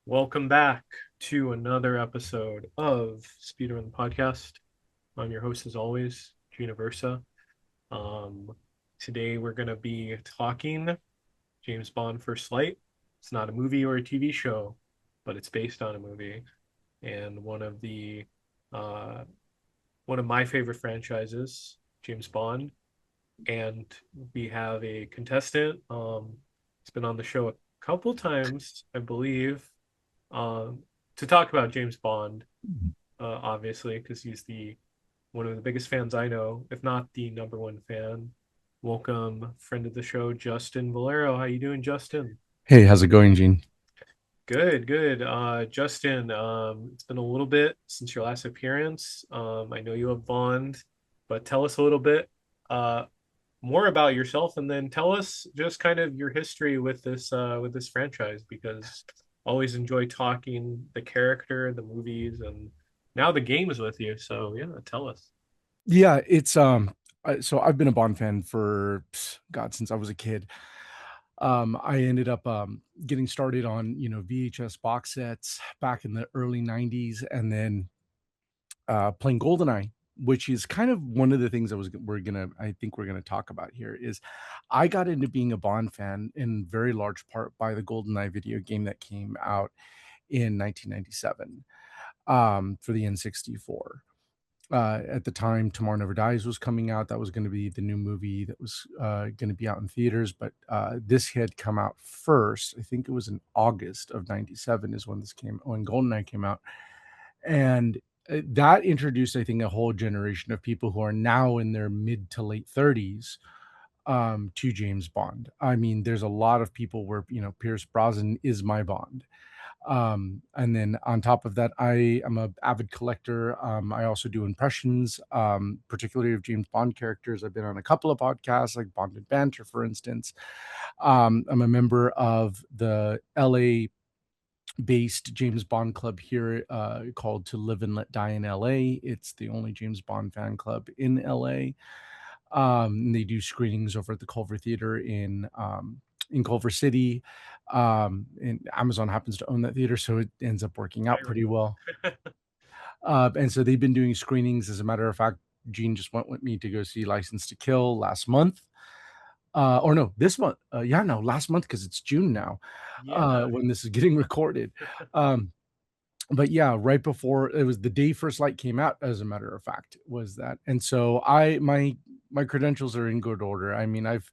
Welcome back to another episode of Speedrun Podcast. I'm your host, as always, Gina Versa. Um, Today we're going to be talking James Bond First Light. It's not a movie or a TV show, but it's based on a movie and uh, one of my favorite franchises, James Bond. And we have a contestant. He's been on the show a couple times, I believe, um, to talk about James Bond, obviously, because he's the one of the biggest fans I know, if not the number one fan. Welcome, friend of the show, Justin Valero. How you doing, Justin? Hey, how's it going, Gene? Good, good. Justin, it's been a little bit since your last appearance. I know you have Bond, but tell us a little bit uh, more about yourself, and then tell us just kind of your history with this franchise, because I always enjoy talking the character, the movies, and now the games with you. So yeah, tell us. Yeah, so I've been a Bond fan for God since I was a kid. I ended up getting started on VHS box sets back in the early '90s, and then playing GoldenEye, which is kind of one of the things I think we're gonna talk about here. Is I got into being a Bond fan in very large part by the GoldenEye video game that came out in 1997 for the N64. At the time, Tomorrow Never Dies was coming out. That was going to be the new movie that was going to be out in theaters, but this had come out first. I think it was in August of '97 is when GoldenEye came out, and that introduced, I think, a whole generation of people who are now in their mid to late 30s to James Bond. I mean, there's a lot of people where Pierce Brosnan is my Bond, and then on top of that, I am a avid collector. I also do impressions, particularly of James Bond characters. I've been on a couple of podcasts like Bond and Banter, for instance. I'm a member of the LA based James Bond club here, called To Live and Let Die in LA. It's the only James Bond fan club in LA. They do screenings over at the Culver Theater in Culver City. And Amazon happens to own that theater, so it ends up working out pretty well. And so they've been doing screenings. As a matter of fact, Gene just went with me to go see License to Kill last month. Or no, this month. Yeah, no, last month because it's June now, Yeah, when this is getting recorded. Um, but yeah, right before it was the day First Light came out, as a matter of fact, was that. And so my credentials are in good order. I mean, I've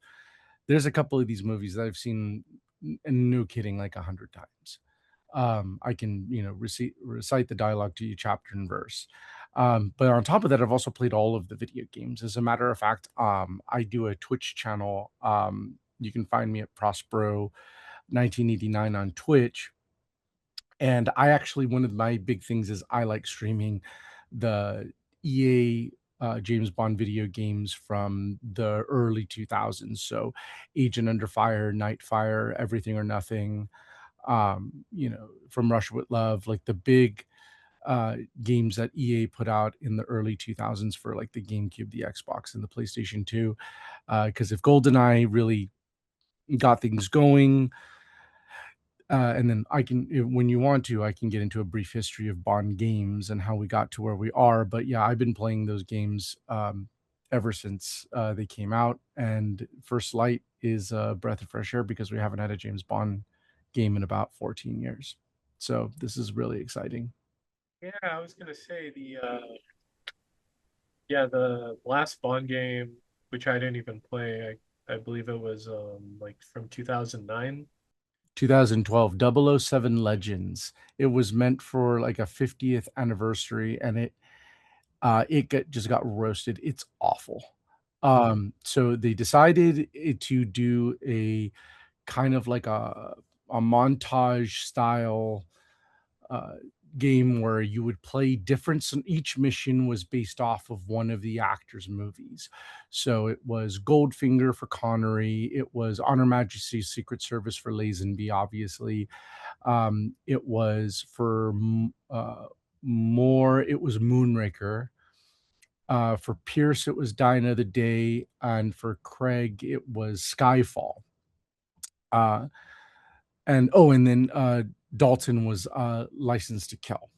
there's a couple of these movies that I've seen, and no kidding, like 100 times. I can, recite the dialogue to you chapter and verse. But on top of that, I've also played all of the video games. As a matter of fact, I do a Twitch channel. You can find me at Prospero 1989 on Twitch. And I actually, one of my big things is I like streaming the EA James Bond video games from the early 2000s. So Agent Under Fire, Nightfire, Everything or Nothing, From Russia with Love, like the big games that EA put out in the early 2000s for like the GameCube, the Xbox, and the PlayStation 2. Because if GoldenEye really got things going, and then when you want to, I can get into a brief history of Bond games and how we got to where we are. But yeah, I've been playing those games ever since they came out. And First Light is a breath of fresh air because we haven't had a James Bond game in about 14 years. So this is really exciting. yeah. I was gonna say the last Bond game, which I didn't even play. I believe it was like from 2009. 2012 007 Legends. It was meant for like a 50th anniversary, and just got roasted. It's awful. So they decided to do a kind of like a montage style uh, game where you would play different. Each mission was based off of one of the actors' movies. So it was Goldfinger for Connery. It was Honor Majesty's Secret Service for Lazenby, obviously. It was for Moore. It was Moonraker. For Pierce, it was Die Another Day, and for Craig, it was Skyfall. Uh, and oh, and then Dalton was Licensed to Kill,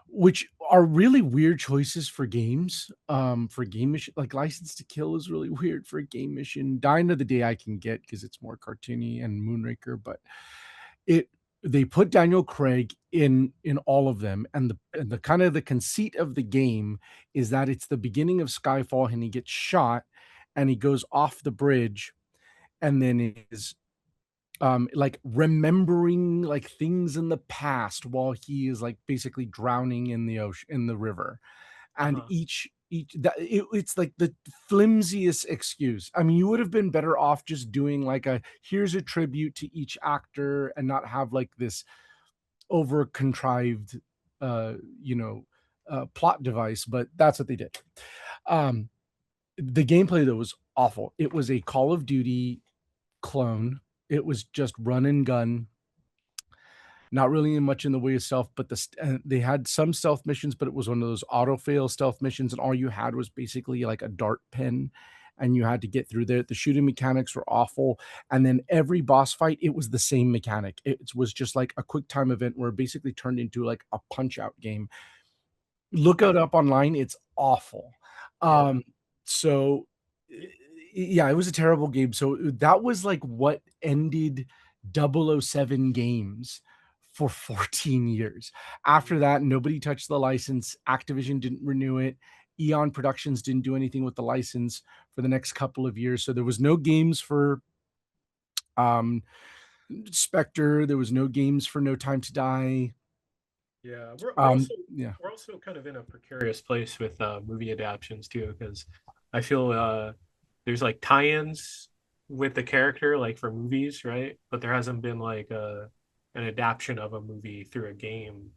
which are really weird choices for games. For game mission, like License to Kill is really weird for a game mission. Die Another Day I can get because it's more cartoony, and Moonraker, but it they put Daniel Craig in all of them, and the kind of the conceit of the game is that it's the beginning of Skyfall, and he gets shot, and he goes off the bridge, and then is like remembering like things in the past while he is like basically drowning in the ocean, in the river. And Uh-huh. each that it's like the flimsiest excuse. I mean, you would have been better off just doing like a here's a tribute to each actor and not have like this over contrived uh you know plot device, but that's what they did. um the gameplay though was awful. It was a Call of Duty clone. It was just run and gun, not really much in the way of stealth, but they had some stealth missions, but it was one of those auto fail stealth missions, and all you had was basically like a dart pen, and you had to get through there. The shooting mechanics were awful, and then every boss fight, it was the same mechanic. It was just like a quick time event where it basically turned into like a punch out game. Look it up online; it's awful. Yeah. Um, so yeah, it was a terrible game. So that was like what ended 007 games for 14 years. After Mm. that, nobody touched the license. Activision didn't renew it. Eon Productions didn't do anything with the license for the next couple of years. So there was no games for um, Spectre. There was no games for No Time to Die. Yeah, we're also Yeah. we're also kind of in a precarious place with movie adaptations too, because I feel there's like tie-ins with the character like for movies, right? But there hasn't been like an adaptation of a movie through a game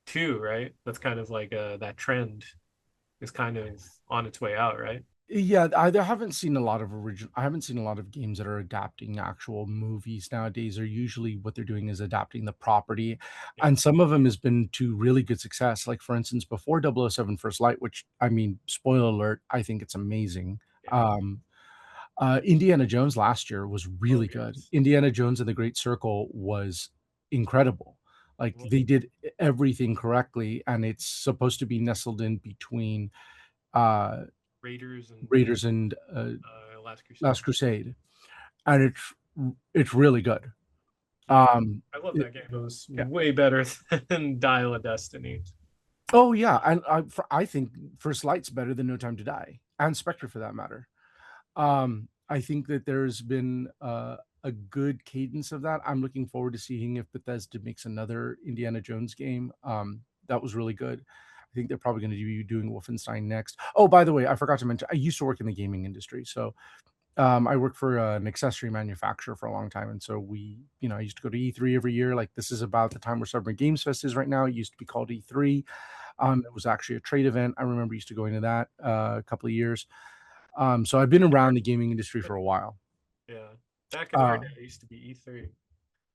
too, right? That's kind of like that trend is kind of on its way out, right? Yeah, haven't seen a lot of original. I haven't seen a lot of games that are adapting actual movies nowadays. Are usually what they're doing is adapting the property, Yeah, and some of them has been to really good success. Like for instance, before 007 First Light, which I mean, spoiler alert, I think it's amazing. yeah. Um, Indiana Jones last year was Oh really good. yes. Indiana Jones and the Great Circle was incredible. Like Well, they did everything correctly, and it's supposed to be nestled in between uh Raiders and Raiders and Last Crusade. Last Crusade, and it's really good. Yeah, Um, I love it, that game. It was yeah. way better than Dial of Destiny. Oh yeah, and I think First Light's better than No Time to Die, and Spectre for that matter. I think that there's been a good cadence of that. I'm looking forward to seeing if Bethesda makes another Indiana Jones game. That was really good. I think they're probably going to be doing Wolfenstein next. Oh, by the way, I forgot to mention, I used to work in the gaming industry, so I worked for an accessory manufacturer for a long time, and so I used to go to E3 every year. Like this is about the time where Summer Games Fest is right now. It used to be called E3. It was actually a trade event. I remember used to going to that a couple of years. So I've been Back in our around the gaming industry for a while. yeah, back in our Uh, day, it used to be E3.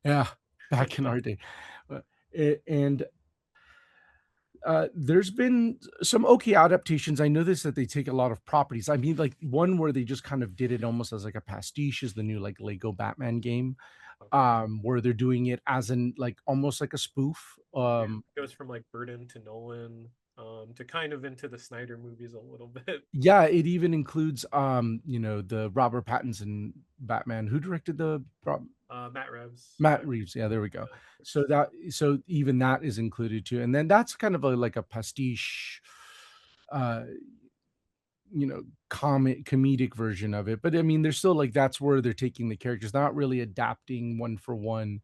yeah, back in our day. Uh, and there's been some okay adaptations. I noticed that they take a lot of properties. I mean, like one where they just kind of did it almost as like a pastiche is the new like Lego Batman game, Okay, where they're doing it as in like almost like a spoof. yeah, it goes from like Burton to Nolan, to kind of into the Snyder movies a little bit. Yeah, it even includes the Robert Pattinson Batman. Who directed the Matt Reeves, Matt Reeves? Yeah, there we go. Reeves. So even that is included too, and then that's kind of like a pastiche, uh, comedic version of it. But I mean, they're still like that's where they're taking the characters, not really adapting one for one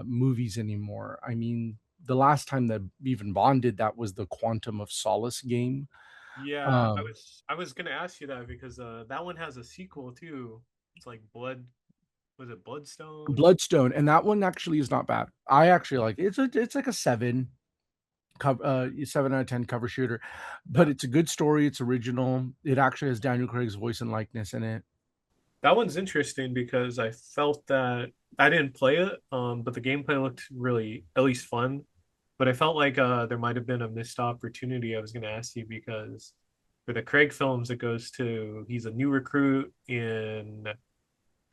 movies anymore. I mean, the last time that even Bond did that was the Quantum of Solace game. Yeah, I Um, was I was gonna ask you that because that one has a sequel too. It's like Blood, was it Bloodstone? Bloodstone, and that one actually is not bad. I actually like it. It's like a cover 7 out of 10 cover shooter, but That it's a good story. It's original. It actually has Daniel Craig's voice and likeness in it. that one's interesting because I felt that I didn't play it, but the gameplay looked really at least fun. But I felt like there might have been a missed opportunity. I was going to ask you because for the Craig films, it goes to he's a new recruit in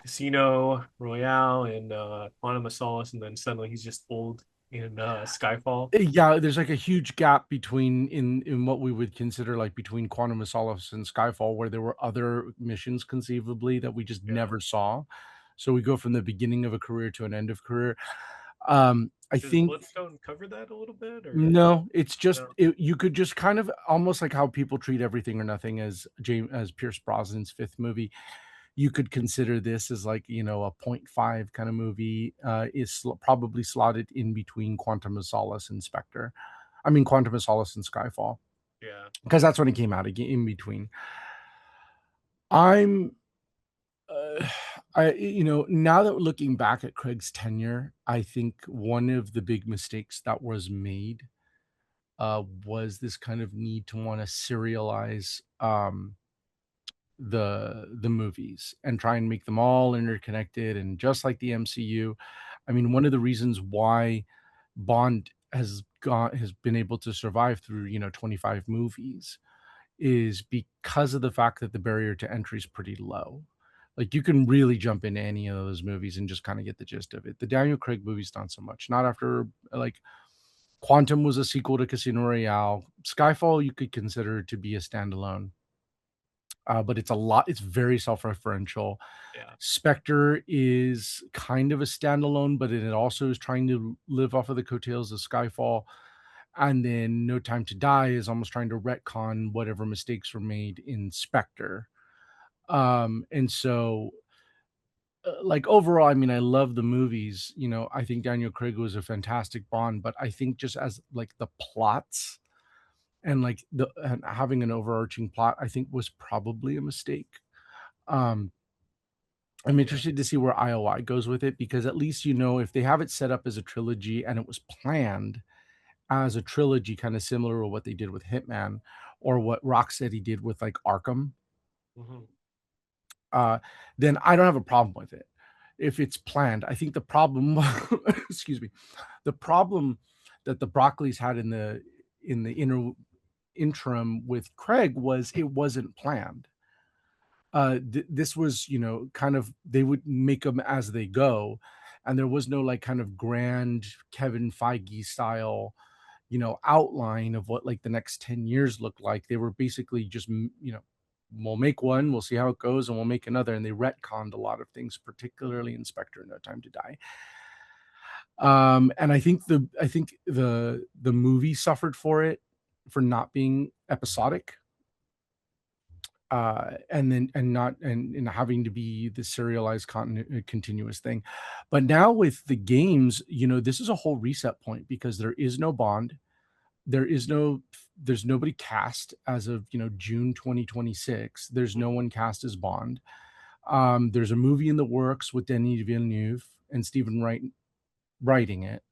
Casino Royale and Quantum of Solace, and then suddenly he's just old in Skyfall. Yeah, there's like a huge gap between in what we would consider like between Quantum of Solace and Skyfall, where there were other missions conceivably that we just Yeah. never saw. So we go from the beginning of a career to an end of career. I Does think Bloodstone cover that a little bit, or no, it's just no? you could just kind of almost like how people treat Everything or Nothing as James as Pierce Brosnan's fifth movie. You could consider this as like a point 0.5 kind of movie. Probably slotted in between Quantum of Solace and Spectre. I mean, Quantum of Solace and Skyfall, Yeah. because that's when it came out in between. I'm, uh, now that we're looking back at Craig's tenure, I think one of the big mistakes that was made was this kind of need to want to serialize the movies and try and make them all interconnected and just like the MCU. I mean, one of the reasons why Bond has been able to survive through 25 movies is because of the fact that the barrier to entry is pretty low. Like you can really jump into any of those movies and just kind of get the gist of it. The Daniel Craig movies not so much. Not after like Quantum was a sequel to Casino Royale. Skyfall you could consider to be a standalone, but it's very self-referential. Yeah. Spectre is kind of a standalone, but it also is trying to live off of the coattails of Skyfall. And then No Time to Die is almost trying to retcon whatever mistakes were made in Spectre. And so, like overall, I mean, I love the movies. I think Daniel Craig was a fantastic Bond, but I think just as like the plots and like the and having an overarching plot, I think was probably a mistake. Um, I'm Yeah. interested to see where IOI goes with it because at least if they have it set up as a trilogy and it was planned as a trilogy, kind of similar to what they did with Hitman or what Rocksteady did with like Arkham, Hmm. uh, then I don't have a problem with it. If it's planned, I think the problem, excuse me, the problem that the Broccoli's had in the interim with Craig was it wasn't planned. This was kind of they would make them as they go, and there was no like kind of grand Kevin Feige style outline of what like the next 10 years looked like. They were basically just we'll make one, we'll see how it goes, and we'll make another, and they retconned a lot of things, particularly in Spectre No Time to Die. And I think the movie suffered for it, for not being episodic, and then and not and having to be the serialized continuous thing. But now with the games, this is a whole reset point because there is no Bond, there is no there's nobody cast as of June 2026. There's no one cast as Bond. There's a movie in the works with Denis Villeneuve and Stephen Wright writing it,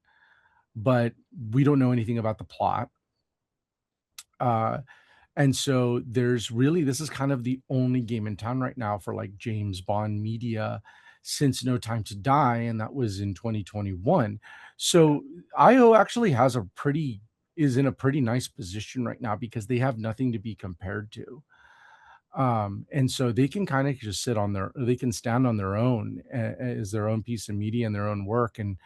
but we don't know anything about the plot. uh And so this is kind of the only game in town right now for like James Bond media since No Time to Die, and that was in 2021. Yeah. So IO actually is in a pretty nice position right now because they have nothing to be compared to. And so they can kind of just they can stand on their own as their own piece of media and their own work. And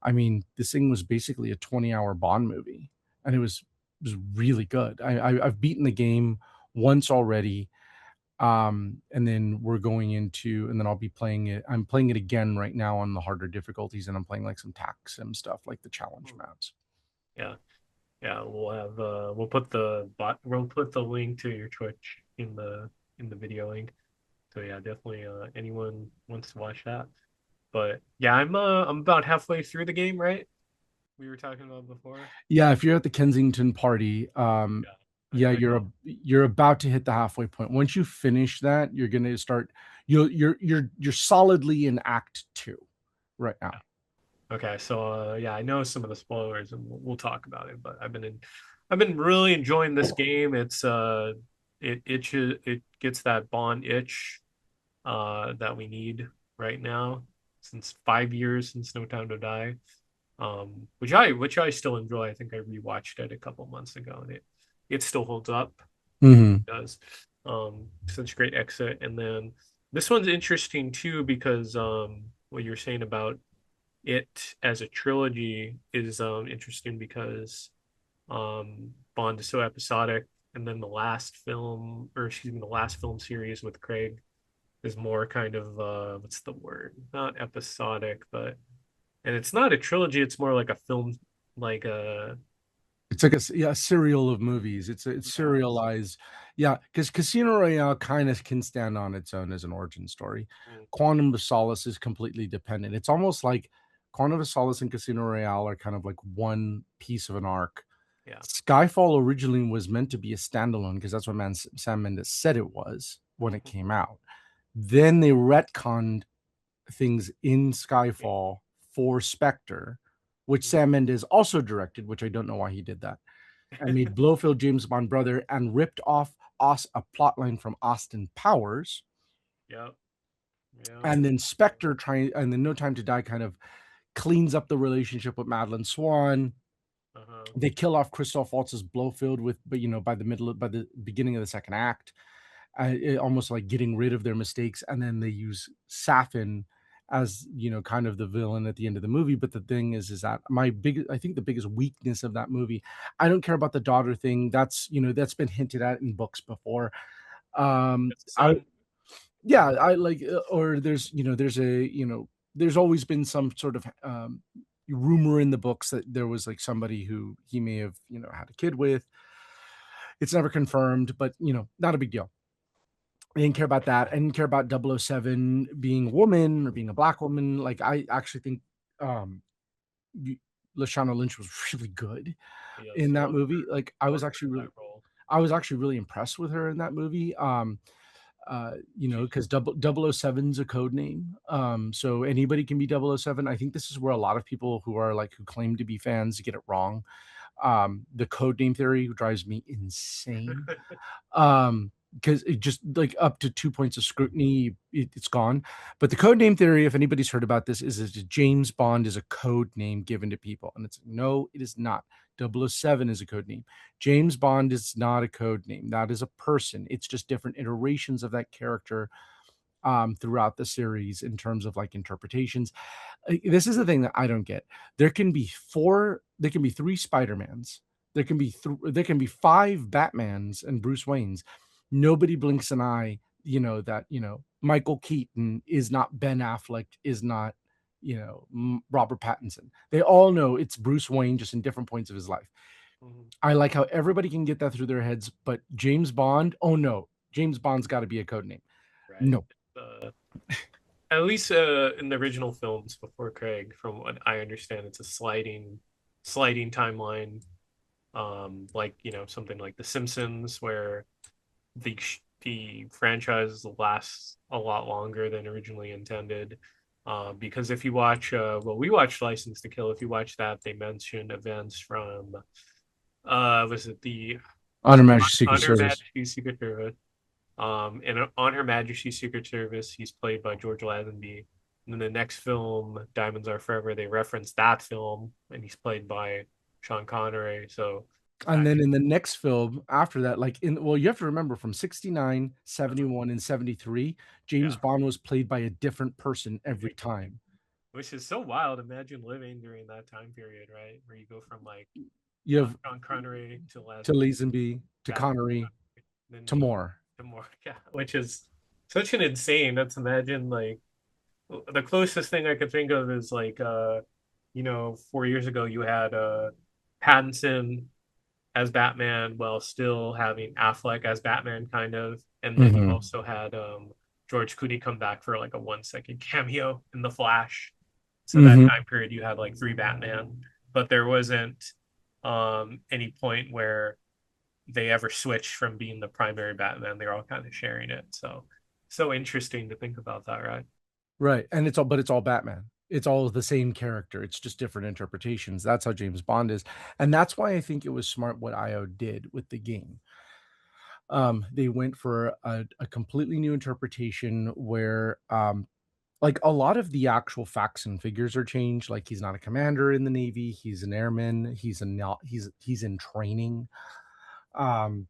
I mean, this thing was basically a 20-hour Bond movie, and it was really good. I've beaten the game once already. And then I'll be playing it. I'm playing it again right now on the harder difficulties, and I'm playing like some tax sim stuff, like the challenge Hmm. maps. Yeah. Yeah. We'll put the link to your Twitch in the video link. So yeah, definitely anyone wants to watch that. But yeah, I'm about halfway through the game, right? We were talking about before. Yeah, if you're at the Kensington party, Yeah. yeah, I know. you're about to hit the halfway point. Once you finish that, you're gonna start. You're solidly in Act Two right now. Okay, so yeah, I know some of the spoilers, and we'll talk about it. But I've been really enjoying this game. It gets that Bond itch that we need right now, since 5 years since No Time to Die. Which I still enjoy. I think I rewatched it a couple months ago, and it still holds up. It Hmm. does. Such great exit, and then This one's interesting too because what you're saying about it as a trilogy is interesting because Bond is so episodic, and then the last film, or excuse me, the last film series with Craig is more kind of what's the word? Not episodic, but and it's not a trilogy, it's more like a film like a It's like yeah, a serial of movies. It's yes. serialized. Yeah, because Casino Royale kind of can stand on its own as an origin story. Mm, Quantum of Solace is completely dependent. It's almost like Quantum of Solace and Casino Royale are kind of like one piece of an arc. yeah. Skyfall originally was meant to be a standalone because that's what Sam Mendes said it was when it Mhm. came out. Then they retconned things in Yeah. Skyfall for Spectre, which Mhm. Sam Mendes also directed, which I don't know why he did that, and made Blofeld James Bond brother and ripped off a plotline from Austin Powers. Yep. Yep. And then Spectre trying, and then No Time to Die kind of cleans up the relationship with Madeline Swan. Uh-huh. They kill off Christoph Waltz's Blofeld with, but by the beginning of the second act, almost like getting rid of their mistakes, and then they use Safin as kind of the villain at the end of the movie. But the thing is that I think the biggest weakness of that movie, I don't care about the daughter thing. That's been hinted at in books before. It's the I sun. Yeah, I like, or there's always been some sort of rumor in the books that there was like somebody who he may have had a kid with. It's never confirmed, but not a big deal. I didn't care about that. I didn't care about 007 being a woman or being a black woman. Like, I actually think um Lashana Lynch was really good Yes. in that Loved movie. her. Like, Loved her in that role. I was actually really impressed with her in that movie. She's Because double O seven's a code name. So anybody can be 007. I think this is where a lot of people who claim to be fans get it wrong. The code name theory drives me insane. Because it just, like, up to 2 points of scrutiny, it's gone. But the code name theory, if anybody's heard about this, is that James Bond is a code name given to people, and it's no, it is not. 007 is a code name. James Bond is not a code name. That is a person. It's just different iterations of that character throughout the series in terms of like interpretations. This is the thing that I don't get. There can be three Spider-Mans. There can be five Batmans and Bruce Waynes. Nobody blinks an eye, that, Michael Keaton is not Ben Affleck, is not, Robert Pattinson. They all know it's Bruce Wayne, just in different points of his life. mhm, I like how everybody can get that through their heads, but James Bond, oh no, James Bond's got to be a code name. right. No. At least in the original films before Craig, from what I understand, it's a sliding timeline. Like something like The Simpsons, where the franchise lasts a lot longer than originally intended. Because if you watch, well, we watched License to Kill. If you watch that, they mention events from, was it the On Her Majesty's Secret On Her Service. Majesty's Secret Service? And on Her Majesty's Secret Service, he's played by George Lazenby. And then the next film, Diamonds Are Forever, they reference that film, and he's played by Sean Connery. So And that then could, in the next film after that, you have to remember, from 69, uh, 71, and 73, James yeah, Bond was played by a different person every every time, time. which is so wild. Imagine living during that time period, right? Where you go from like You have Sean Connery to to Lazenby, Lazenby, to back Connery, then to Moore. to more, yeah, which is such an insane. Let's imagine like the closest thing I could think of is like 4 years ago you had Pattinson as Batman while still having Affleck as Batman kind of, and then you Mhm. also had George Clooney come back for like a 1 second cameo in The Flash. So that Mhm. time period you had like three Batman, but there wasn't any point where they ever switched from being the primary Batman. They're all kind of sharing it. So interesting to think about that, right? Right, and it's all Batman. It's all the same character. It's just different interpretations. That's how James Bond is, and that's why I think it was smart what IO did with the game. They went for a completely new interpretation where, like, a lot of the actual facts and figures are changed. Like, he's not a commander in the Navy; he's an airman. He's in training. Um,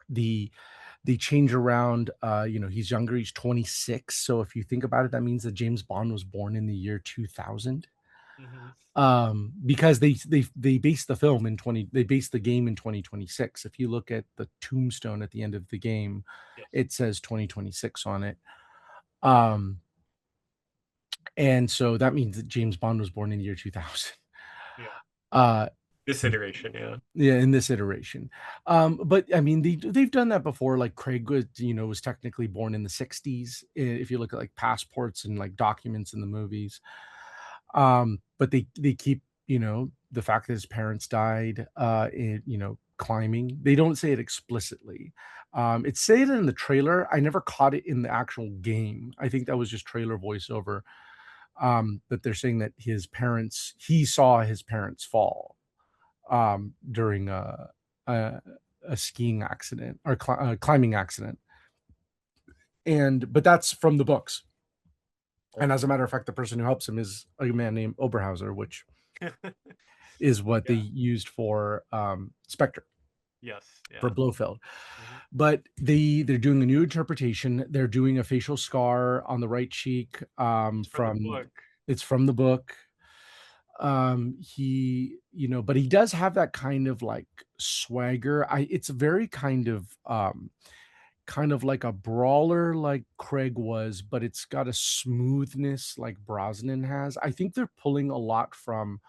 the they change around. He's younger. He's 26. So if you think about it, that means that James Bond was born in the year 2000. Hmm. Because they based they based the game in 2026. If you look at the tombstone at the end of the game, Yes. it says 2026 on it. Um, and so that means that James Bond was born in the year 2000. Yeah. Uh, This iteration, yeah. yeah, in this iteration. But I mean, they've done that before. Like Craig was technically born in the 60s. If you look at like passports and like documents in the movies. But they keep, the fact that his parents died, climbing. They don't say it explicitly. It's said in the trailer. I never caught it in the actual game. I think that was just trailer voiceover. That they're saying that he saw his parents fall during a skiing accident or a climbing accident. But that's from the books. And as a matter of fact, the person who helps him is a man named Oberhauser, which is what they Yeah. used for Spectre, Yes. for Yeah. Blofeld. Hmm. But they're doing a new interpretation. They're doing a facial scar on the right cheek. It's from the book. It's from the book. But he does have that kind of like swagger. It's very kind of like a brawler like Craig was, but it's got a smoothness like Brosnan has. I think they're pulling a lot from,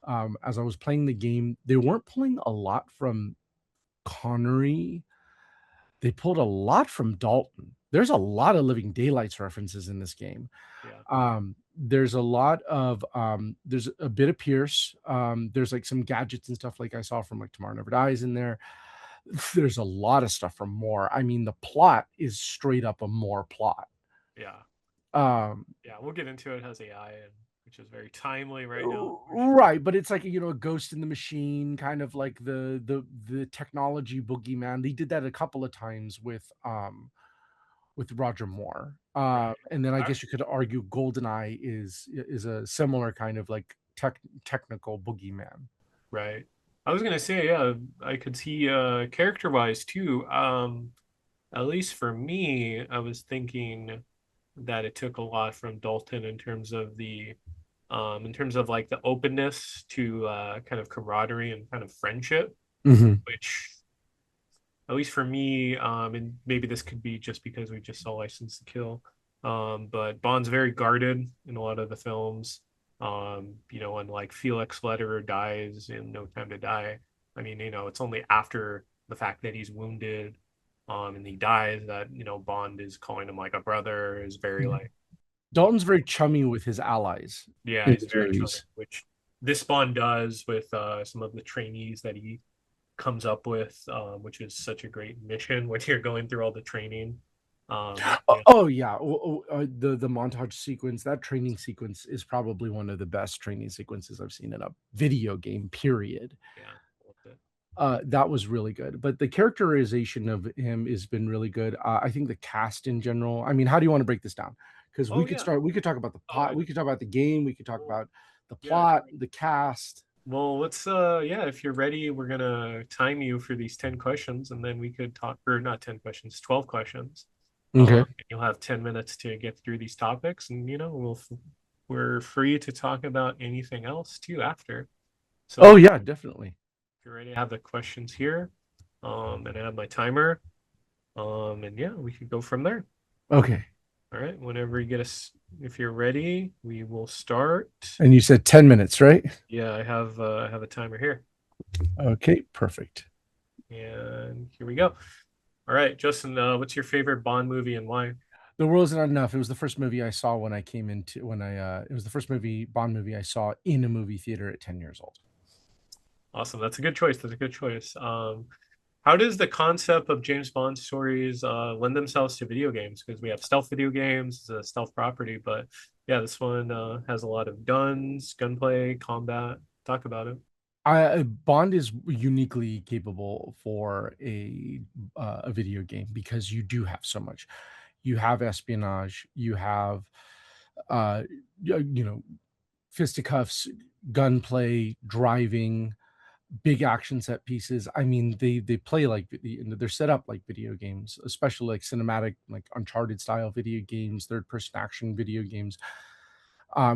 as I was playing the game, they weren't pulling a lot from Connery. They pulled a lot from Dalton. There's a lot of Living Daylights references in this game. Yeah. There's a bit of Pierce. There's like some gadgets and stuff like I saw from like Tomorrow Never Dies in there. There's a lot of stuff from Moore. I mean, the plot is straight up a Moore plot. Yeah. Um, Yeah. We'll get into it. It has AI, and which is very timely right now for sure. right, but it's like a ghost in the machine, kind of like the technology boogeyman. They did that a couple of times with Roger Moore. Right. And then I I, guess you could argue Goldeneye is a similar kind of like technical boogeyman. right. I was gonna say, yeah, I could see character wise too. At least for me, I was thinking that it took a lot from Dalton in terms of like the openness to kind of camaraderie and kind of friendship, Hmm. which at least for me, and maybe this could be just because we just saw License to Kill, but Bond's very guarded in a lot of the films. When like Felix Leiter dies in No Time to Die, I mean, it's only after the fact that he's wounded, and he dies that, Bond is calling him like a brother, is very like, Dalton's very chummy with his allies yeah, in he's his very charming, movies. which this Bond does with some of the trainees that he comes up with, which is such a great mission when you're going through all the training. Oh, oh, yeah, the montage sequence, that training sequence is probably one of the best training sequences I've seen in a video game. Period. Yeah, loved it. That was really good, but the characterization of him has been really good. I think the cast in general. I mean, how do you want to break this down? Because Oh yeah. we could talk about the Oh, pot, we could talk about the game, we could talk well, about the yeah. plot, the cast. Well, let's yeah, if you're ready, we're gonna time you for these 10 questions and then we could talk, or not 10 questions, 12 questions. Okay. You'll have 10 minutes to get through these topics, and we're free to talk about anything else too after. Oh So yeah, definitely. if you're ready, I have the questions here. And I have my timer. And yeah, we could go from there. Okay. All right, whenever you get us, if you're ready, we will start. And you said 10 minutes, right? Yeah, I have a timer here, Okay, perfect. and here we go. All right, Justin, what's your favorite Bond movie and why? The World Is Not Enough. It was the first movie I saw when I came into when I it was the first Bond movie I saw in a movie theater at 10 years old. Awesome, that's a good choice. That's a good choice. How does the concept of James Bond stories lend themselves to video games? Because we have stealth video games, it's a stealth property, but yeah, this one has a lot of guns, gunplay, combat. Talk about it. Bond is uniquely capable for a video game because you do have so much. You have espionage, you have uh you know fisticuffs, gunplay, driving. big action set pieces. I mean, they play like they're set up like video games, especially like cinematic, like Uncharted style video games, third person action video games.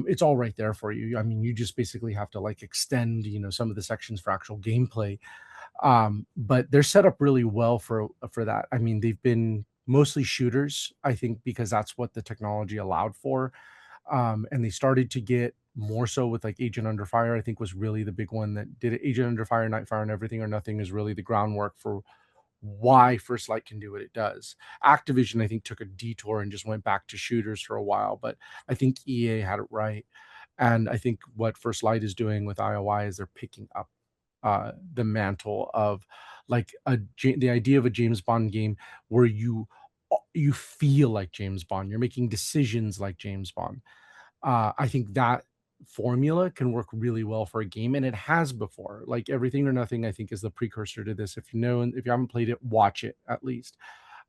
It's all right there for you. I mean, you just basically have to like extend, some of the sections for actual gameplay. But they're set up really well for that. I mean, they've been mostly shooters, I think, because that's what the technology allowed for. And they started to get more so with like Agent Under Fire. I think was really the big one that did it. Agent Under Fire, Nightfire, and Everything or Nothing is really the groundwork for why First Light can do what it does. Activision, I think, took a detour and just went back to shooters for a while, but I think EA had it right. And I think what First Light is doing with IOI is they're picking up the mantle of like the idea of a James Bond game where you feel like James Bond. You're making decisions like James Bond. I think that formula can work really well for a game, and it has before. Like Everything or Nothing, I think is the precursor to this. If you know, and if you haven't played it, watch it at least.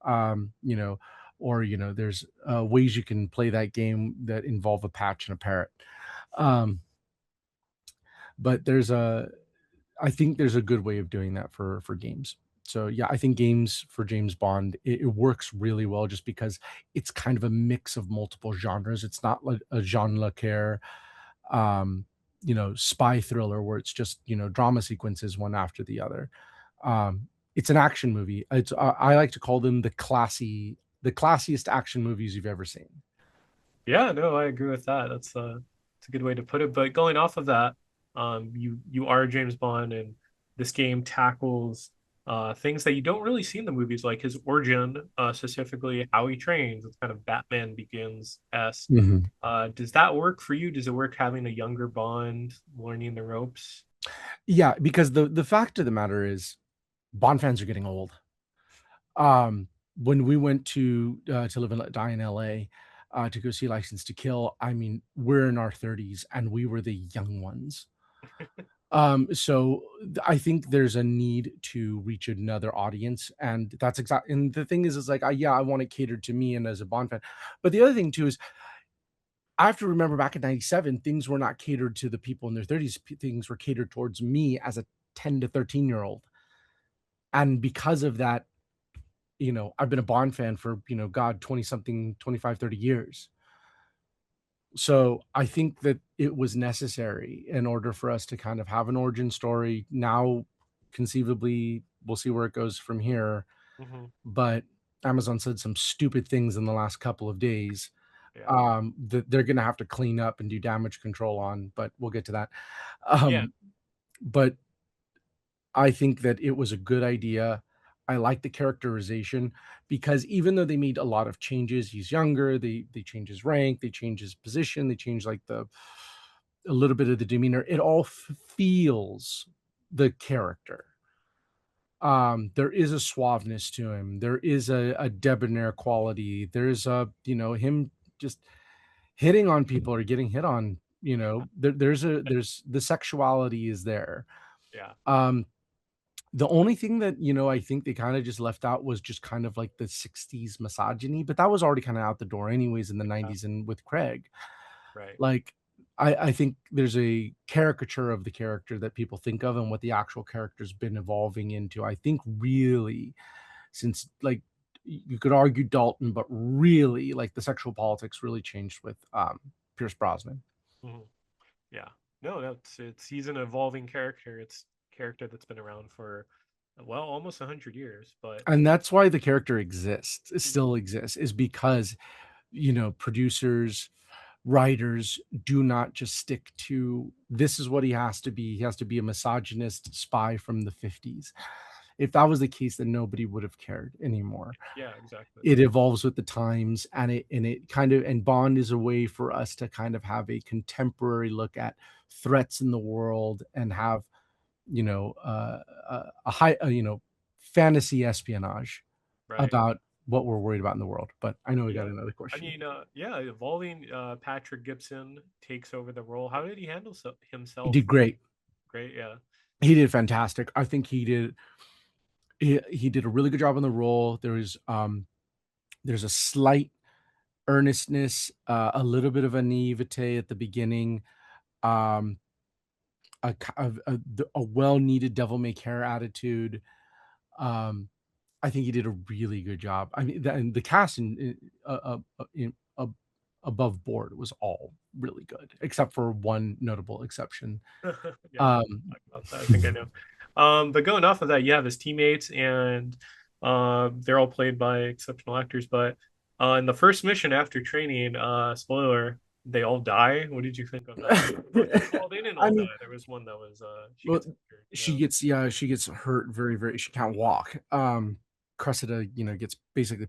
Um, you know, or there's ways you can play that game that involve a patch and a parrot. Um, but I think there's a good way of doing that for games. So yeah, I think games for James Bond it works really well just because it's kind of a mix of multiple genres. It's not like a Jean Le Carre, spy thriller where it's just drama sequences one after the other. It's an action movie. It's I like to call them the classiest action movies you've ever seen. Yeah, no, I agree with that. That's a good way to put it. But going off of that, you are James Bond, and this game tackles things that you don't really see in the movies, like his origin, specifically how he trains. It's kind of Batman Begins esque. Mhm. Does that work for you? Does it work having a younger Bond learning the ropes? Yeah, because the fact of the matter is Bond fans are getting old. When we went to live and let die in LA, to go see License to Kill, I mean, we're in our 30s and we were the young ones. I think there's a need to reach another audience, and that's exactly. And the thing is like, yeah, I want it catered to me and as a Bond fan. But the other thing too is I have to remember back in '97, things were not catered to the people in their 30s. Things were catered towards me as a 10 to 13-year-old. And because of that, I've been a Bond fan for, God, 20 something, 25, 30 years. So I think that it was necessary in order for us to kind of have an origin story. Now, conceivably, we'll see where it goes from here. Hmm. But Amazon said some stupid things in the last couple of days Yeah. that they're going to have to clean up and do damage control on, but we'll get to that. Yeah. Um, but I think that it was a good idea. I like the characterization because even though they made a lot of changes, he's younger, they change his rank, they change his position, they change like the a little bit of the demeanor. It all feels the character. There is a suaveness to him. There is a debonair quality. There's him just hitting on people or getting hit on. There's the sexuality is there. Yeah. Um, the only thing that, I think they kinda just left out was just kind of like the '60s misogyny, but that was already kinda out the door anyways in the Yeah. '90s and with Craig. Right. Like, I think there's a caricature of the character that people think of and what the actual character's been evolving into. I think really since, like, you could argue Dalton, but really, like, the sexual politics really changed with, Pierce Brosnan. Hmm. Yeah. No, that's he's an evolving character. It's a character that's been around for well, almost 100 years, but And that's why the character exists, mhm, still exists, is because, producers, writers do not just stick to this is what he has to be. He has to be a misogynist spy from the 50s. If that was the case, then nobody would have cared anymore. yeah, exactly. It evolves with the times and it kind of and Bond is a way for us to kind of have a contemporary look at threats in the world and have, a high, fantasy espionage Right. about what we're worried about in the world. But I know we got Yeah. another I question. mean, yeah, evolving Patrick Gibson takes over the role. How did he handle He himself? did great. Great, yeah. He did fantastic. I think he did a really good job on the role. There's a slight earnestness, a little bit of a naivete at the beginning. Um, a well needed devil may care attitude. Um, I think he did a really good job. I mean, and the cast in above board was all really good, except for one notable exception. Yeah, we can Um, talk about that. I think I know. But going off of that, you have his teammates, and they're all played by exceptional actors. But in the first mission after training, spoiler, they all die. What did you think of that? Well, they didn't I all die. mean, There was one that was she well, gets injured. she gets yeah, she gets hurt very, very. She can't walk. Cressida, gets basically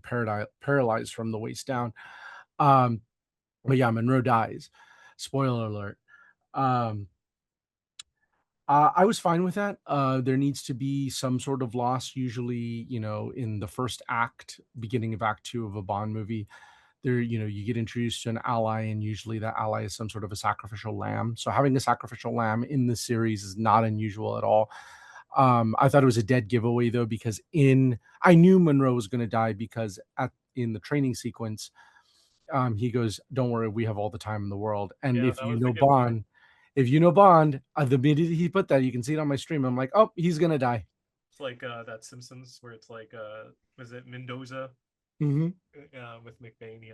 paralyzed from the waist down. Um, but yeah, Monroe dies. Spoiler alert. Um, I was fine with that. There needs to be some sort of loss, usually, in the first act, beginning of act two of a Bond movie. There, you get introduced to an ally, and usually that ally is some sort of a sacrificial lamb. So having a sacrificial lamb in the series is not unusual at all. I thought it was a dead giveaway though, because in I knew Monroe was going to die because at in the training sequence, he goes, "Don't worry, we have all the time in the world." And Yeah, if that you was the know giveaway. Bond, the minute he put that, you can see it on my stream. I'm like, "Oh, he's gonna die." It's like that Simpsons where it's like was it Mendoza Mhm. with McBain? He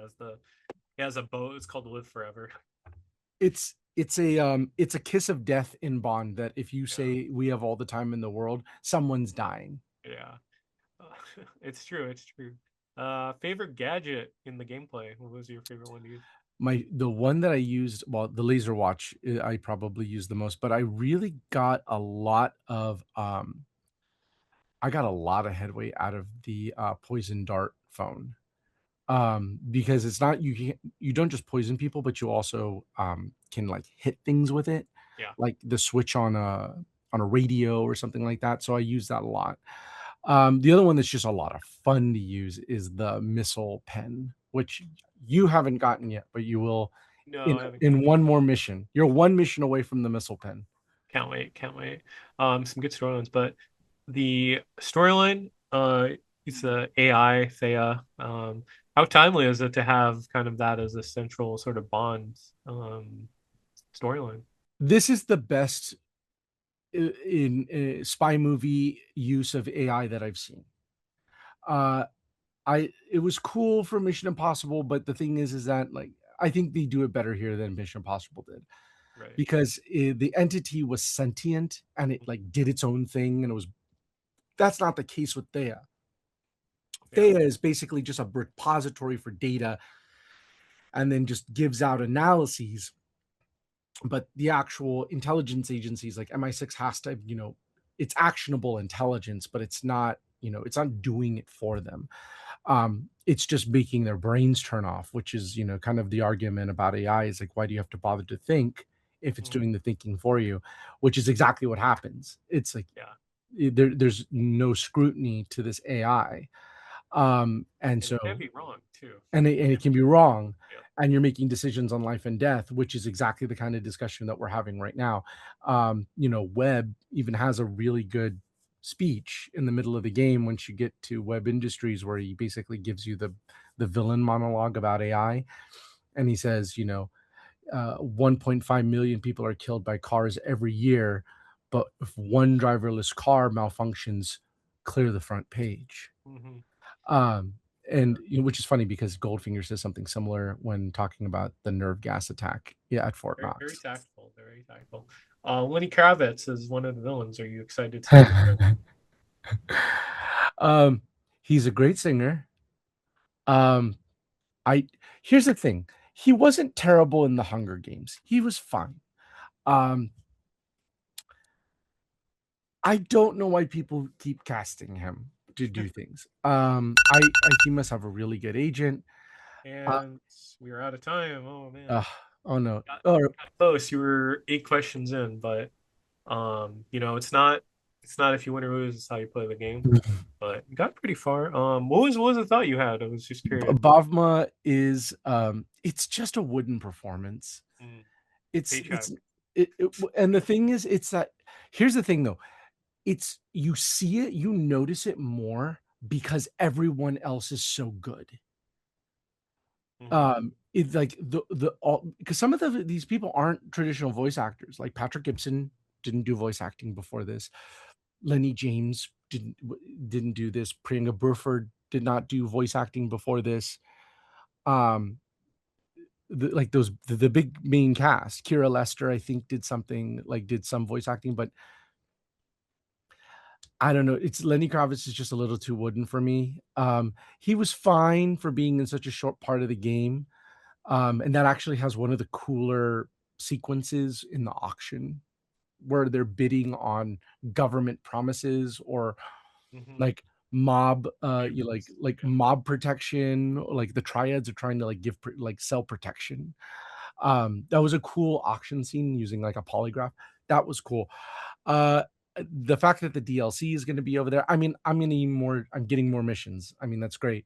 has a boat. It's called Live Forever. It's a kiss of death in Bond that if you Yeah, say we have all the time in the world, someone's dying. yeah. It's true. It's true. Favorite gadget in the gameplay? What was your favorite one to use? The one that I used, well, the laser watch, I probably used the most, but I got a lot of headway out of the poison dart phone. Because it's not you don't just poison people, but you also can like hit things with it, Yeah. like the switch on a radio or something like that. So I use that a lot. The other one that's just a lot of fun to use is the missile pen, which you haven't gotten yet, but you will No, I haven't got in one more mission. You're one mission away from the missile pen. Can't wait, can't wait. Some good storylines, but the storyline, it's the AI Thea. How timely is it to have kind of that as a central sort of Bond storyline? This is the best in spy movie use of AI that I've seen. Uh, I it was cool for Mission Impossible, but the thing is that like I think they do it better here than Mission Impossible did Right. because the entity was sentient and it like did its own thing, and it was that's not the case with Thea. Yeah. Thea is basically just a repository for data and then just gives out analyses. But the actual intelligence agencies like MI6 has to, it's actionable intelligence, but it's not doing it for them. It's just making their brains turn off, which is, kind of the argument about AI is like, why do you have to bother to think if it's Mm, doing the thinking for you? Which is exactly what happens. It's like yeah. there's no scrutiny to this AI. And And it can so be wrong too. and it Can be can be wrong. wrong, Yeah. and you're making decisions on life and death, which is exactly the kind of discussion that we're having right now. Webb even has a really good speech in the middle of the game once you get to Web Industries, where he basically gives you the villain monologue about AI, and he says, 1.5 million people are killed by cars every year, but if one driverless car malfunctions, clear the front page. Hmm. Um, Yeah. and which is funny because Goldfinger says something similar when talking about the nerve gas attack, yeah, at Fort Very, very Knox. tactful. Very tactful. Lenny Kravitz is one of the villains. Are you excited to see him return? um, he's a great singer. Um, I Here's the thing: he wasn't terrible in the Hunger Games. He was fine. Um, I don't know why people keep casting him to do things. He must have a really good agent. Uh, And we are out of time. Oh man. uh oh no. Got, Oh, got close. You were 8 questions in, but it's not if you win or lose, it's how you play the game. But you got pretty far. What was the thought you had? I was just curious. Bavma is it's just a wooden performance. Mm, It's paycheck. and the thing is it's that here's the thing though. It's you see it, you notice it more because everyone else is so good. Hmm. It's like the all because some of these people aren't traditional voice actors. Like Patrick Gibson didn't do voice acting before this. Lenny James didn't do this. Priyanka Burford did not do voice acting before this. Um, like the big main cast, Kira Lester, I think did some voice acting, but I don't know. It's Lenny Kravitz is just a little too wooden for me. He was fine for being in such a short part of the game. And that actually has one of the cooler sequences in the auction where they're bidding on government promises or Hmm. like mob you Payments. like Yeah. mob protection, like the triads are trying to like like sell protection. That was a cool auction scene using like a polygraph. That was cool. uh the fact that the DLC is going to be over there, I mean, I'm getting more missions. I mean, that's great.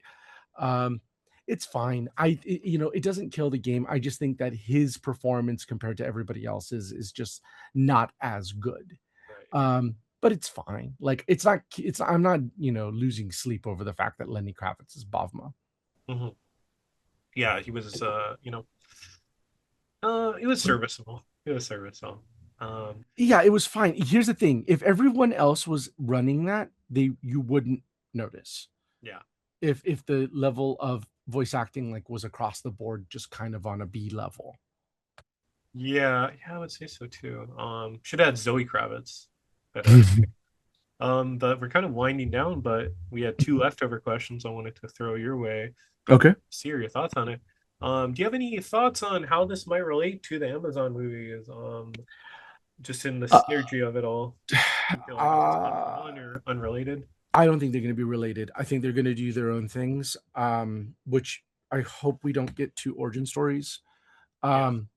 um it's fine. You know, it doesn't kill the game. I just think that his performance compared to everybody else's is just not as good. Right. But it's fine. Like I'm not, you know, losing sleep over the fact that Lenny Kravitz is Bavma. Hmm. Yeah, he was, it was serviceable. It was serviceable. Um, Yeah, it was fine. Here's the thing: if everyone else was running that, they you wouldn't notice. yeah. If the level of voice acting like was across the board, just kind of on a B level. Yeah, yeah, I would say so too. Should have had Zoe Kravitz. But but we're kind of winding down, but we had two leftover questions I wanted to throw your way. Okay. See your thoughts on it. Do you have any thoughts on how this might relate to the Amazon movies? Just in the Uh, synergy of it all. You feel like it's one for uh, one or unrelated? I don't think they're going to be related. I think they're going to do their own things, which I hope we don't get two origin stories. Yeah. Um,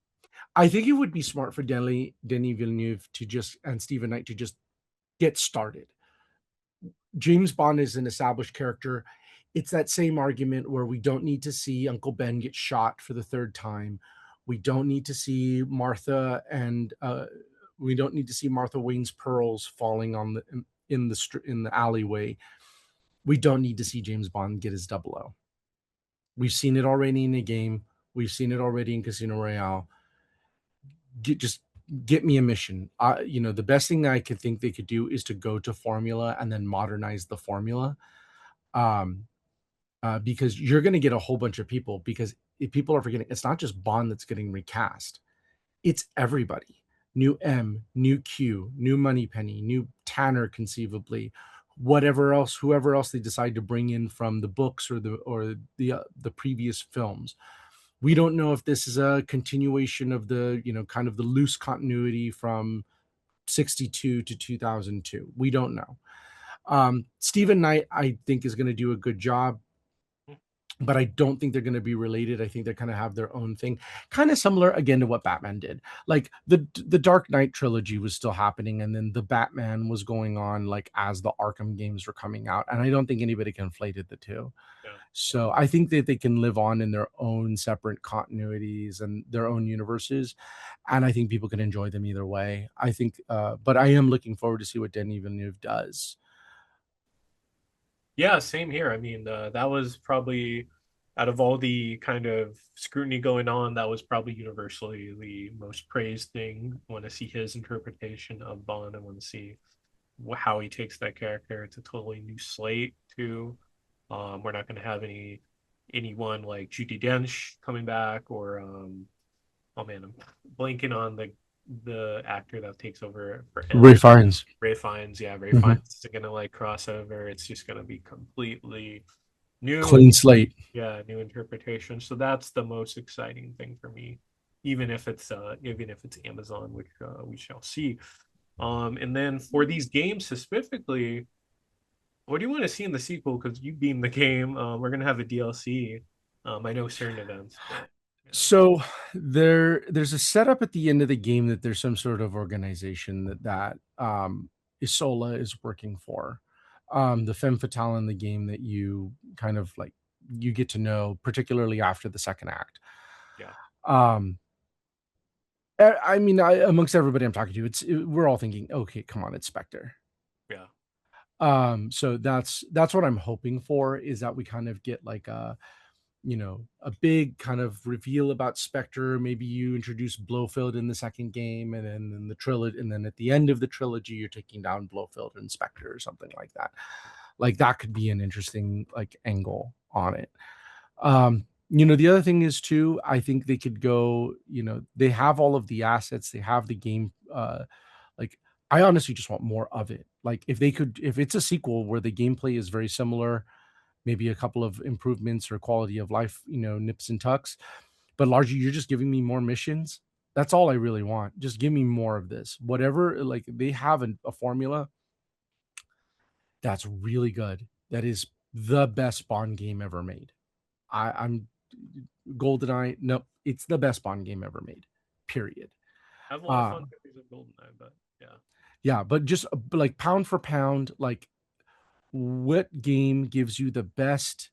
I think it would be smart for Denis Villeneuve to just and Stephen Knight to just get started. James Bond is an established character. It's that same argument where we don't need to see Uncle Ben get shot for the third time. We don't need to see we don't need to see Martha Wayne's pearls falling on in the alleyway. We don't need to see James Bond get his double O. We've seen it already in a game. We've seen it already in Casino Royale. Just get me a mission. You know, the best thing that I could think they could do is to go to formula and then modernize the formula. Um, because you're going to get a whole bunch of people. Because if people are forgetting, it's not just Bond that's getting recast; it's everybody. New M, new Q, new Moneypenny, new Tanner, conceivably, whatever else, whoever else they decide to bring in from the books or the previous films. We don't know if this is a continuation of the, you know, kind of the loose continuity from 62 to 2002. We don't know. Stephen Knight, I think, is going to do a good job, but I don't think they're going to be related. I think they kind of have their own thing, kind of similar again to what Batman did. Like the Dark Knight trilogy was still happening, and then the Batman was going on like as the Arkham games were coming out, and I don't think anybody conflated the two. Yeah. Yeah. So I think that they can live on in their own separate continuities and their own universes, and I think people can enjoy them either way. I think, but I am looking forward to see what Denis Villeneuve does. Yeah, same here. I mean, that was probably out of all the kind of scrutiny going on, that was probably universally the most praised thing. I want to see his interpretation of Bond. I want to see how he takes that character. It's a totally new slate too. We're not going to have anyone like Judi Dench coming back or oh man, I'm blanking on the actor that takes over for M. Ray Fiennes. Ray Fiennes, yeah, Ray Mhm. Fiennes is gonna like crossover. It's just gonna be completely new, Clean slate. yeah, new interpretation. So that's the most exciting thing for me, even if it's Amazon, which we shall see. And then for these games specifically, what do you want to see in the sequel? Because you beat the game, we're gonna have a DLC. I know certain events, but yeah, So there's a setup at the end of the game that there's some sort of organization that Isola is working for. The femme fatale in the game that you kind of like you get to know, particularly after the second act. yeah, Um, I mean, amongst everybody I'm talking to, we're all thinking, okay, come on, it's Spectre. yeah, So that's what I'm hoping for, is that we kind of get like a big kind of reveal about Spectre. Maybe you introduce Blofeld in the second game, and then in the trilogy, and then at the end of the trilogy, you're taking down Blofeld and Spectre or something like that. Like that could be an interesting like angle on it. The other thing is too, I think they could go, they have all of the assets, they have the game. Like I honestly just want more of it. Like if it's a sequel where the gameplay is very similar, maybe a couple of improvements or quality of life, nips and tucks, but largely you're just giving me more missions. That's all I really want. Just give me more of this. Whatever, like they have a formula that's really good. That is the best Bond game ever made. I'm GoldenEye. No, it's the best Bond game ever made. Period. I have a lot of Uh, fun with these GoldenEye, but yeah. yeah, but just like pound for pound, like what game gives you the best,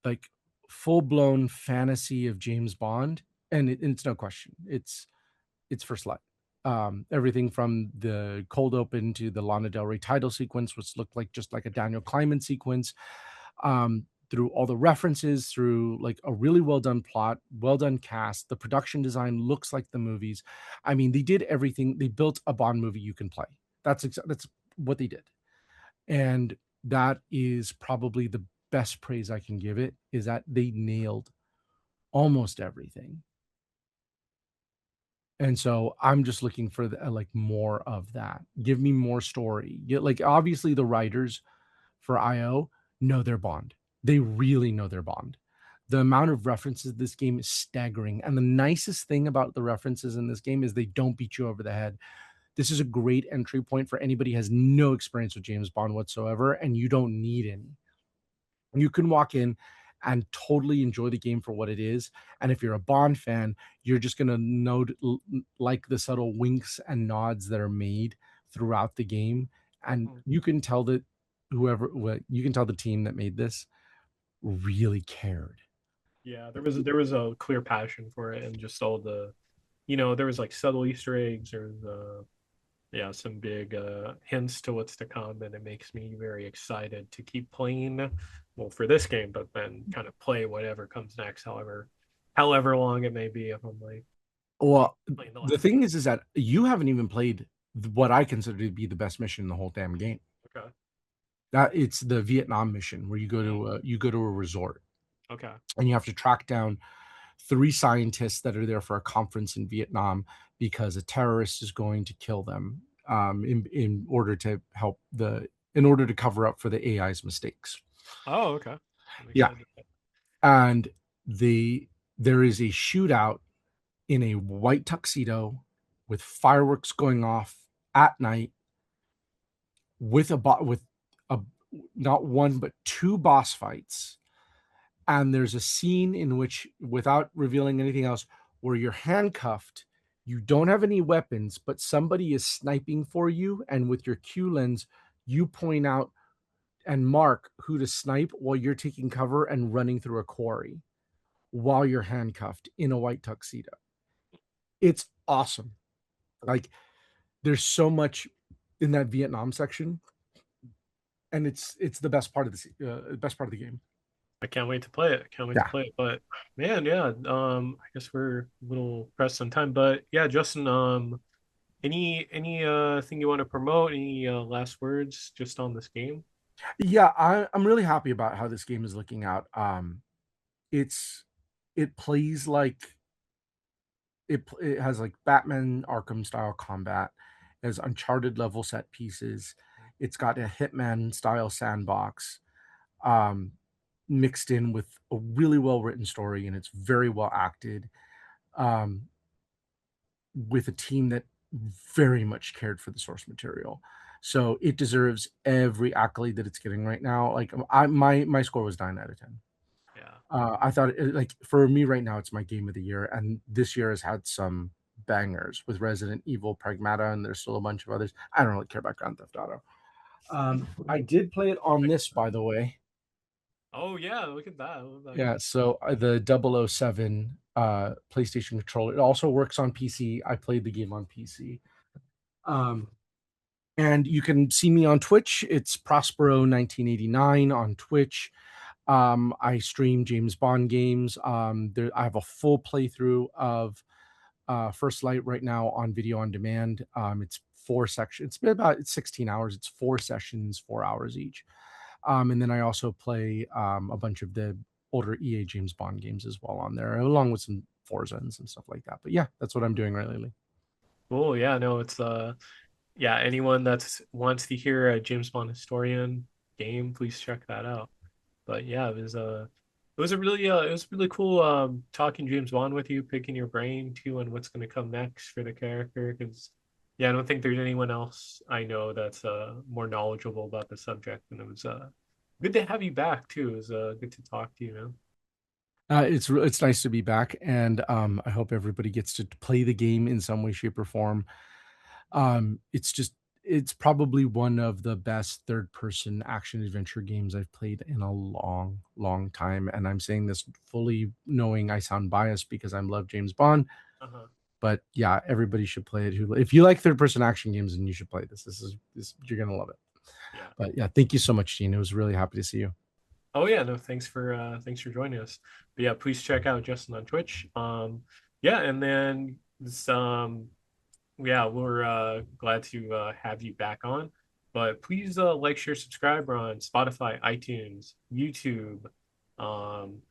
like full blown fantasy of James Bond? And it's no question. It's First Light. Everything from the cold open to the Lana Del Rey title sequence, which looked like just like a Daniel Kleinman sequence, through all the references, through like a really well done plot, well done cast. The production design looks like the movies. I mean, they did everything. They built a Bond movie you can play. That's what they did, and that is probably the best praise I can give it. Is that they nailed almost everything. And so I'm just looking for like more of that. Give me more story. Like obviously the writers for IO know their Bond. They really know their Bond. The amount of references this game is staggering. And the nicest thing about the references in this game is they don't beat you over the head. This is a great entry point for anybody who has no experience with James Bond whatsoever, and you don't need any. You can walk in and totally enjoy the game for what it is. And if you're a Bond fan, you're just going to note like the subtle winks and nods that are made throughout the game. And Mm. you can tell that you can tell the team that made this really cared. Yeah, there was a clear passion for it, and just all the, there was like subtle Easter eggs, or the yeah, some big hints to what's to come, and it makes me very excited to keep playing. Well, for this game, but then kind of play whatever comes next, however long it may be. If I'm like Well, playing the the last thing game. is that you haven't even played what I consider to be the best mission in the whole damn game. Okay. That it's the Vietnam mission where Mm, you go to a resort okay. and you have to track down three scientists that are there for a conference in Vietnam because a terrorist is going to kill them, in order to in order to cover up for the AI's mistakes. Oh, okay. I'm Yeah, excited. and there is a shootout in a white tuxedo with fireworks going off at night with a not one but two boss fights. And there's a scene in which, without revealing anything else, where you're handcuffed, you don't have any weapons, but somebody is sniping for you, and with your Q lens you point out and mark who to snipe while you're taking cover and running through a quarry while you're handcuffed in a white tuxedo. It's awesome. Like there's so much in that Vietnam section, and it's the best part of best part of the game. I can't wait to play it. Can't wait to Yeah. play it. But man, yeah. I guess we're a little pressed on time. But yeah, Justin. Any thing you want to promote? Any last words just on this game? Yeah, I'm really happy about how this game is looking out. It's it plays like it has like Batman Arkham style combat, it has Uncharted level set pieces. It's got a Hitman style sandbox, um, mixed in with a really well written story, and it's very well acted. Um, with a team that very much cared for the source material. So it deserves every accolade that it's getting right now. Like my score was 9 out of 10. Yeah. I thought like for me right now, it's my game of the year, and this year has had some bangers with Resident Evil, Pragmata, and there's still a bunch of others. I don't really care about Grand Theft Auto. I did play it on this, by the way. Oh yeah, look at that. Look at that Yeah, game. so the 007 PlayStation controller. It also works on PC. I played the game on PC. Um, and you can see me on Twitch. It's Prospero 1989 on Twitch. I stream James Bond games. I have a full playthrough of First Light right now on video on demand. It's four sections. It's been about 16 hours. It's four sessions, 4 hours each. And then I also play a bunch of the older EA James Bond games as well on there, along with some Forzas and stuff like that. But yeah, that's what I'm doing right lately. Cool. Yeah, no, it's yeah, anyone that wants to hear a James Bond historian game, please check that out. But yeah, it was really cool talking James Bond with you, picking your brain too on what's going to come next for the character. Because yeah, I don't think there's anyone else I know that's more knowledgeable about the subject. And it was good to have you back too. It was good to talk to you, man. It's nice to be back, and I hope everybody gets to play the game in some way, shape, or form. It's probably one of the best third person action adventure games I've played in a long, long time. And I'm saying this fully knowing I sound biased because I love James Bond. Uh-huh. But yeah, everybody should play it. If you like third person action games, then you should play this. This you're gonna love it. Yeah. But yeah, thank you so much, Gene. It was really happy to see you. Oh yeah, no, thanks for joining us. But yeah, please check out Justin on Twitch. Yeah, and then this yeah, we're glad to have you back on. But please like, share, subscribe. We're on Spotify, iTunes, YouTube. Um,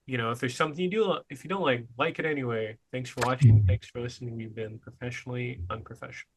if there's something you do, if you don't like it anyway. Thanks for watching. Thanks for listening. We've been professionally unprofessional.